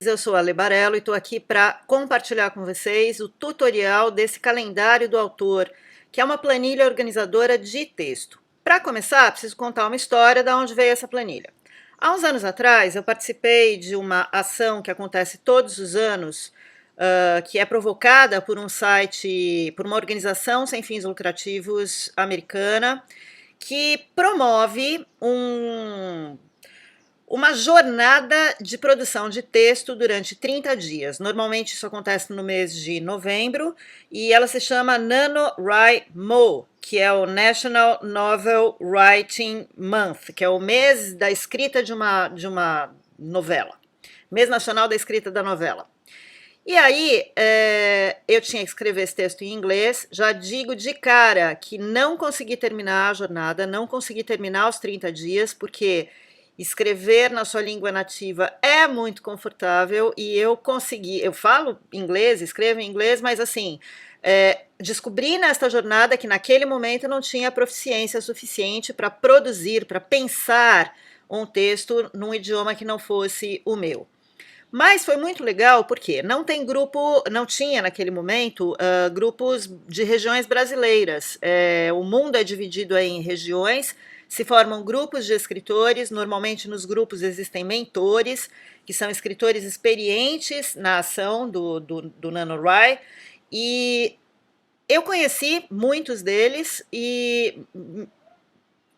Eu sou a Ale Barello e estou aqui para compartilhar com vocês o tutorial desse calendário do autor, que é uma planilha organizadora de texto. Para começar, preciso contar uma história de onde veio essa planilha. Há uns anos atrás, eu participei de uma ação que acontece todos os anos, que é provocada por um site, por uma organização sem fins lucrativos americana, que promove uma jornada de produção de texto durante 30 dias. Normalmente isso acontece no mês de novembro e ela se chama NaNoWriMo, que é o National Novel Writing Month, que é o mês da escrita de uma novela. Mês Nacional da Escrita da Novela. E aí, eu tinha que escrever esse texto em inglês, já digo de cara que não consegui terminar a jornada, não consegui terminar os 30 dias, porque escrever na sua língua nativa é muito confortável e eu falo inglês, escrevo em inglês, mas assim, descobri nesta jornada que naquele momento eu não tinha proficiência suficiente para produzir, para pensar um texto num idioma que não fosse o meu. Mas foi muito legal porque não tinha naquele momento grupos de regiões brasileiras. O mundo é dividido em regiões, se formam grupos de escritores, normalmente nos grupos existem mentores, que são escritores experientes na ação do NaNoWriMo, e eu conheci muitos deles e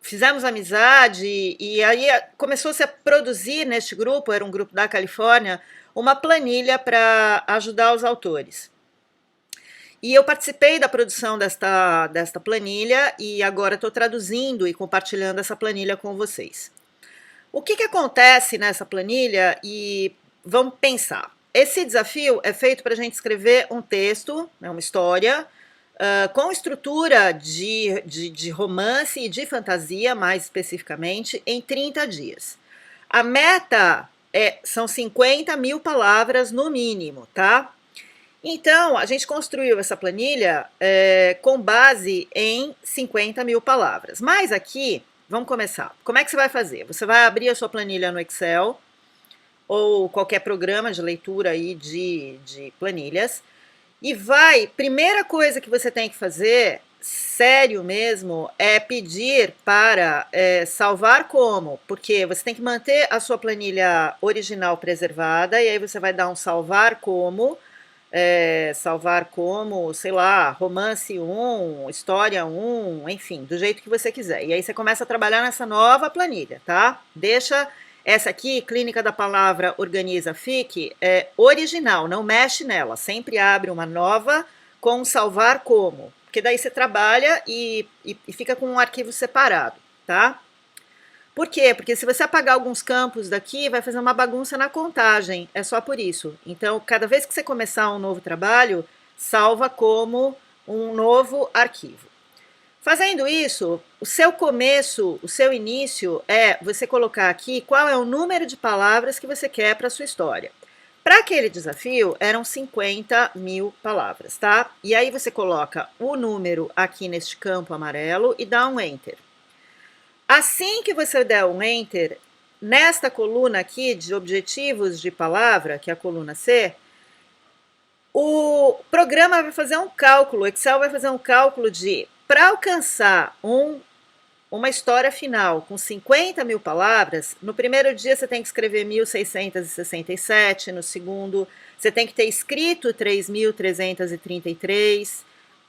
fizemos amizade, e aí começou-se a produzir neste grupo, era um grupo da Califórnia, uma planilha para ajudar os autores. E eu participei da produção desta planilha e agora estou traduzindo e compartilhando essa planilha com vocês. O que acontece nessa planilha? E vamos pensar. Esse desafio é feito para a gente escrever um texto, uma história, com estrutura de romance e de fantasia, mais especificamente, em 30 dias. A meta são 50 mil palavras no mínimo, tá? Então, a gente construiu essa planilha com base em 50 mil palavras. Mas aqui, vamos começar. Como é que você vai fazer? Você vai abrir a sua planilha no Excel ou qualquer programa de leitura aí de planilhas e primeira coisa que você tem que fazer, sério mesmo, é pedir para salvar como, porque você tem que manter a sua planilha original preservada e aí você vai dar um salvar como, sei lá, romance 1, história 1, enfim, do jeito que você quiser. E aí você começa a trabalhar nessa nova planilha, tá? Deixa essa aqui, Clínica da Palavra Organiza Fique, original, não mexe nela. Sempre abre uma nova com salvar como, porque daí você trabalha e fica com um arquivo separado, tá? Por quê? Porque se você apagar alguns campos daqui, vai fazer uma bagunça na contagem, é só por isso. Então, cada vez que você começar um novo trabalho, salva como um novo arquivo. Fazendo isso, o seu começo, o seu início é você colocar aqui qual é o número de palavras que você quer para a sua história. Para aquele desafio, eram 50 mil palavras, tá? E aí você coloca o número aqui neste campo amarelo e dá um Enter. Assim que você der um Enter, nesta coluna aqui de objetivos de palavra, que é a coluna C, o programa vai fazer um cálculo, o Excel vai fazer um cálculo de, para alcançar uma história final com 50 mil palavras, no primeiro dia você tem que escrever 1.667, no segundo você tem que ter escrito 3.333,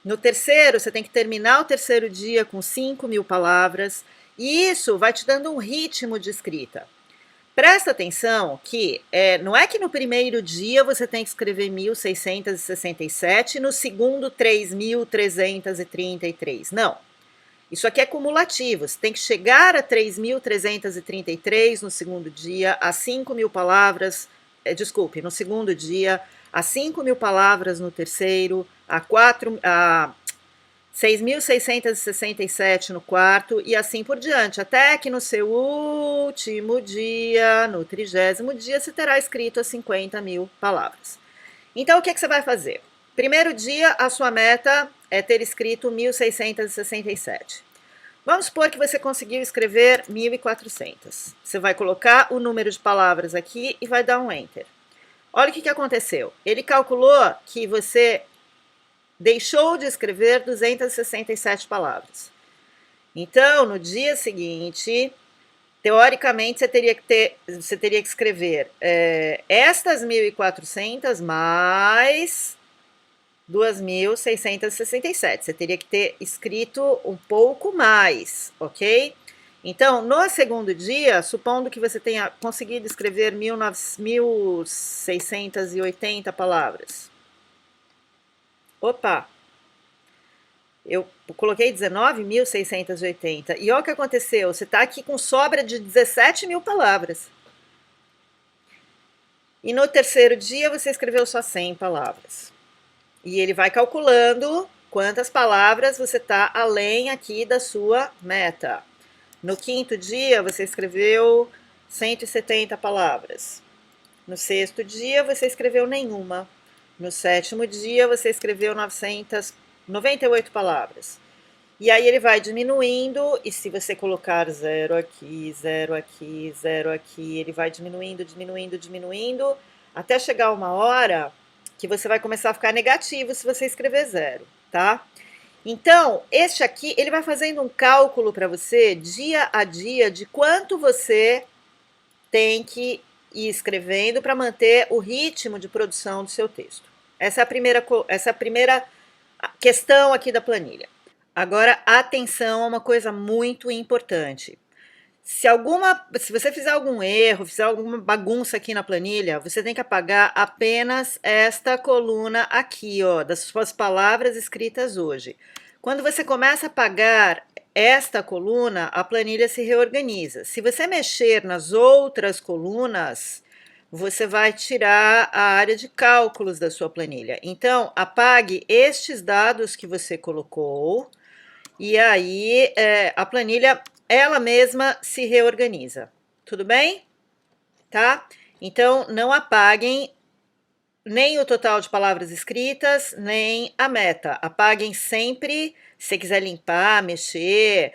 no terceiro você tem que terminar o terceiro dia com 5 mil palavras, e isso vai te dando um ritmo de escrita. Presta atenção que não é que no primeiro dia você tem que escrever 1.667, no segundo 3.333, não. Isso aqui é cumulativo, você tem que chegar a 3.333 no segundo dia, a 5 mil palavras, no segundo dia, a 5 mil palavras no terceiro, a 6.667 no quarto e assim por diante, até que no seu último dia, no 30º dia, você terá escrito as 50 mil palavras. Então, o que você vai fazer? Primeiro dia, a sua meta é ter escrito 1.667. Vamos supor que você conseguiu escrever 1.400. Você vai colocar o número de palavras aqui e vai dar um Enter. Olha o que aconteceu. Ele calculou que você deixou de escrever 267 palavras. Então, no dia seguinte, teoricamente, você teria que escrever estas 1.400 mais 2.667. Você teria que ter escrito um pouco mais, ok? Então, no segundo dia, supondo que você tenha conseguido escrever 1.680 palavras. Opa! Eu coloquei 19.680. E olha o que aconteceu. Você está aqui com sobra de 17.000 palavras. E no terceiro dia você escreveu só 100 palavras. E ele vai calculando quantas palavras você está além aqui da sua meta. No quinto dia você escreveu 170 palavras. No sexto dia você escreveu nenhuma. No sétimo dia você escreveu 998 palavras. E aí ele vai diminuindo, e se você colocar 0 aqui, 0 aqui, 0 aqui, ele vai diminuindo, diminuindo, diminuindo, até chegar uma hora que você vai começar a ficar negativo se você escrever 0, tá? Então, este aqui, ele vai fazendo um cálculo para você, dia a dia, de quanto você tem que ir escrevendo para manter o ritmo de produção do seu texto. Essa é a primeira questão aqui da planilha. Agora, atenção a uma coisa muito importante. Se você fizer algum erro, fizer alguma bagunça aqui na planilha, você tem que apagar apenas esta coluna aqui, ó, das suas palavras escritas hoje. Quando você começa a apagar esta coluna, a planilha se reorganiza. Se você mexer nas outras colunas, você vai tirar a área de cálculos da sua planilha. Então, apague estes dados que você colocou, e aí a planilha ela mesma se reorganiza. Tudo bem? Tá? Então, não apaguem nem o total de palavras escritas, nem a meta. Apaguem sempre, se você quiser limpar, mexer,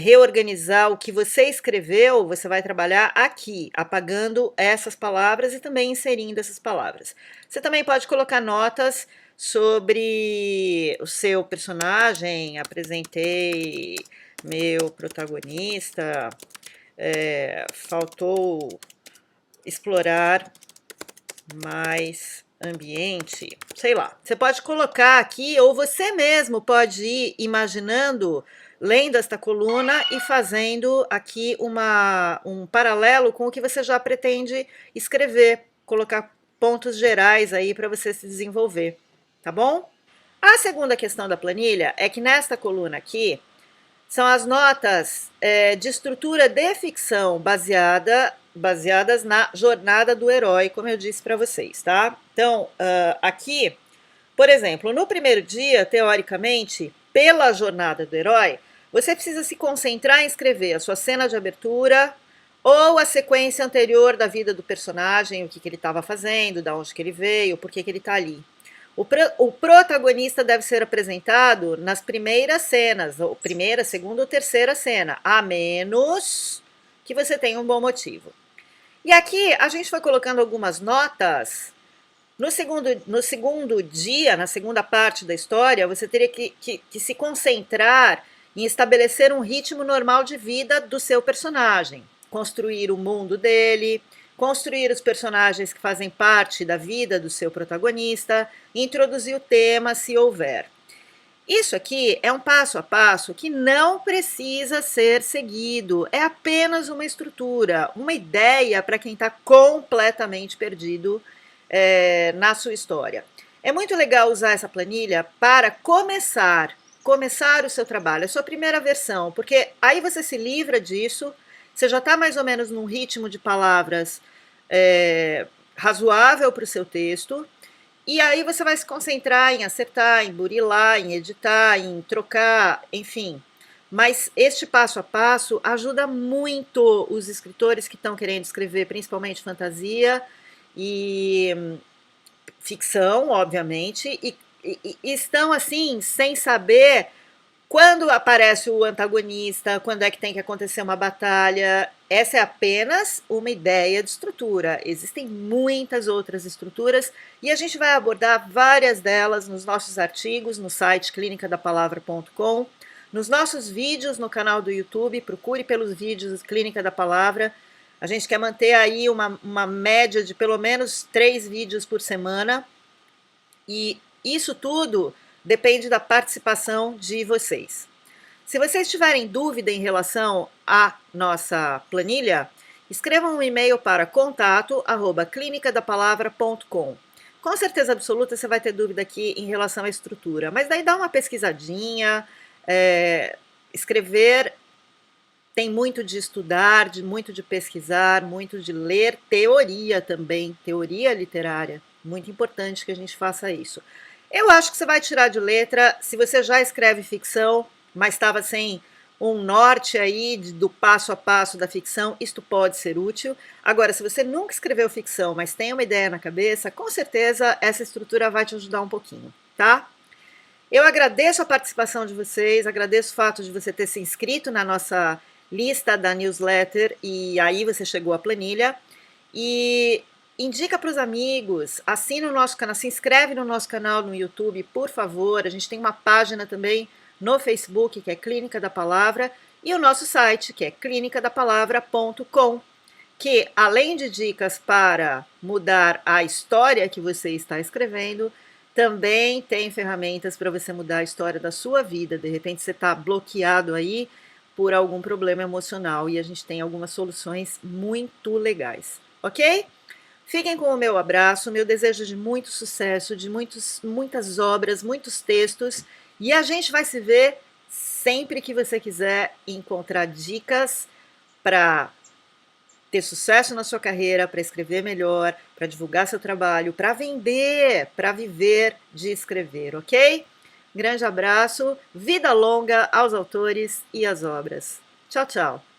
reorganizar o que você escreveu, você vai trabalhar aqui, apagando essas palavras e também inserindo essas palavras. Você também pode colocar notas sobre o seu personagem. Apresentei meu protagonista, faltou explorar mais ambiente, sei lá. Você pode colocar aqui, ou você mesmo pode ir imaginando, lendo esta coluna e fazendo aqui um paralelo com o que você já pretende escrever, colocar pontos gerais aí para você se desenvolver, tá bom? A segunda questão da planilha é que nesta coluna aqui, são as notas de estrutura de ficção baseadas na jornada do herói, como eu disse para vocês, tá? Então, aqui, por exemplo, no primeiro dia, teoricamente, pela jornada do herói, você precisa se concentrar em escrever a sua cena de abertura ou a sequência anterior da vida do personagem, o que ele estava fazendo, de onde que ele veio, por que ele está ali. O protagonista deve ser apresentado nas primeiras cenas, ou primeira, segunda ou terceira cena, a menos que você tenha um bom motivo. E aqui a gente foi colocando algumas notas. No segundo dia, na segunda parte da história, você teria que se concentrar em estabelecer um ritmo normal de vida do seu personagem, construir o mundo dele, construir os personagens que fazem parte da vida do seu protagonista, introduzir o tema se houver. Isso aqui é um passo a passo que não precisa ser seguido, é apenas uma estrutura, uma ideia para quem está completamente perdido na sua história. É muito legal usar essa planilha para começar o seu trabalho, a sua primeira versão, porque aí você se livra disso. Você já está mais ou menos num ritmo de palavras razoável para o seu texto, e aí você vai se concentrar em acertar, em burilar, em editar, em trocar, enfim. Mas este passo a passo ajuda muito os escritores que estão querendo escrever, principalmente fantasia e ficção, obviamente, e estão assim, sem saber Quando aparece o antagonista, quando é que tem que acontecer uma batalha, essa é apenas uma ideia de estrutura. Existem muitas outras estruturas e a gente vai abordar várias delas nos nossos artigos no site clinicadapalavra.com, nos nossos vídeos no canal do YouTube, procure pelos vídeos Clínica da Palavra. A gente quer manter aí uma média de pelo menos 3 vídeos por semana e isso tudo depende da participação de vocês. Se vocês tiverem dúvida em relação à nossa planilha, escrevam um e-mail para contato@clinicadapalavra.com. Com certeza absoluta você vai ter dúvida aqui em relação à estrutura, mas daí dá uma pesquisadinha, escrever tem muito de estudar, muito de pesquisar, muito de ler teoria também, teoria literária, muito importante que a gente faça isso. Eu acho que você vai tirar de letra, se você já escreve ficção, mas estava sem um norte aí do passo a passo da ficção, isto pode ser útil. Agora, se você nunca escreveu ficção, mas tem uma ideia na cabeça, com certeza essa estrutura vai te ajudar um pouquinho, tá? Eu agradeço a participação de vocês, agradeço o fato de você ter se inscrito na nossa lista da newsletter e aí você chegou à planilha. E indica para os amigos, assina o nosso canal, se inscreve no nosso canal no YouTube, por favor. A gente tem uma página também no Facebook, que é Clínica da Palavra, e o nosso site, que é clinicadapalavra.com, que além de dicas para mudar a história que você está escrevendo, também tem ferramentas para você mudar a história da sua vida. De repente você está bloqueado aí por algum problema emocional e a gente tem algumas soluções muito legais, ok? Fiquem com o meu abraço, meu desejo de muito sucesso, de muitas obras, muitos textos, e a gente vai se ver sempre que você quiser encontrar dicas para ter sucesso na sua carreira, para escrever melhor, para divulgar seu trabalho, para vender, para viver de escrever, ok? Grande abraço, vida longa aos autores e às obras. Tchau, tchau!